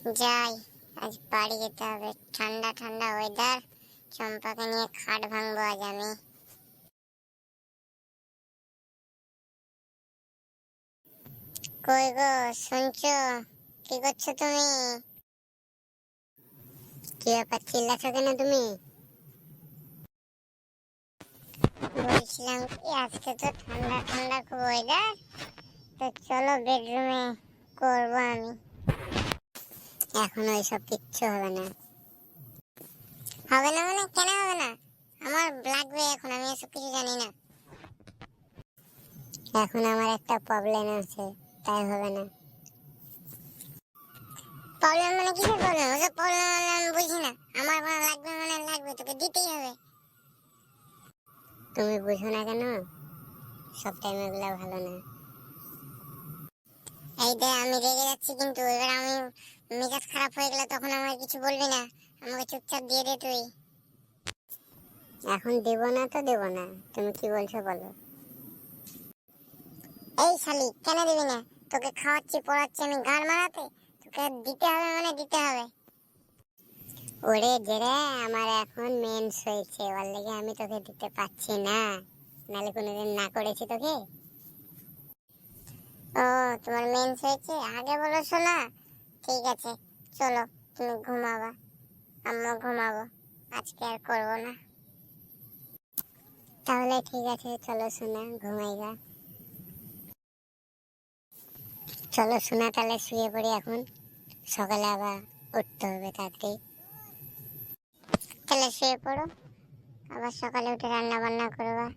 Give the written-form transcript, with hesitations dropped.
যাই, আজ বাড়ি যেতে হবে। ঠান্ডা ঠান্ডা ওয়েদার, চম্পাকে নিয়ে খাট ভাঙবো আজ আমি। কই গো, শুনছো? কি করছো তুমি? কি ব্যাপার, চিল্লাছো কেন তুমি? বলছিলাম কি, আজকে তো ঠান্ডা ঠান্ডা খুব ওয়েদার, তো চলো বেডরুমে করবো আমি। এখন ওইসব কিচ্ছু হবে না। হবে না মানে কেন হবে না? আমার লাগবে এখন, আমি এসব কিছু জানি না। এখন আমার একটা প্রবলেম আছে, তাই হবে না। প্রবলেম মানে কিসের প্রবলেম? ওসব প্রবলেম মানে আমি বুঝি না। আমার ভালো লাগবে মানে লাগবে, তোকে দিতেই হবে। তুমি বুঝো না কেন? সব টাইম এগুলো ভালো না। এই দে, আমি রেগে যাচ্ছি কিন্তু এবার আমি মেজাজ খারাপ হয়ে গেলে তখন আমাকে কিছু বলবি না। আমাকে চুপচাপ দিয়ে দে তুই। এখন দেব না তো দেব না, তুমি কি বলছো বলো। এই শালি, কেন দিবি না? তোকে খাওয়াচ্ছি পড়াচ্ছি আমি গান মারাতে, তোকে দিতে হবে মানে দিতে হবে। ওরে জেরে, আমার এখন মেন্স হয়েছে, ওর লেগে আমি তোকে দিতে পারছি না। নালে কোনোদিন না করেছি তোকে? ও, তোমার মেন্স হয়েছে, আগে বলো শোনা। ঠিক আছে, চলো তুমি ঘুমাবা, আমিও ঘুমাবো। আজকে আর করবো না। তাহলে ঠিক আছে, চলো শোনা, ঘুমাইগা। চলো শোনা, তাহলে শুয়ে পড়ি এখন, সকালে আবার উঠতে হবে তাড়াতাড়ি। তাহলে শুয়ে পড়ো, আবার সকালে উঠে রান্না বান্না করবা।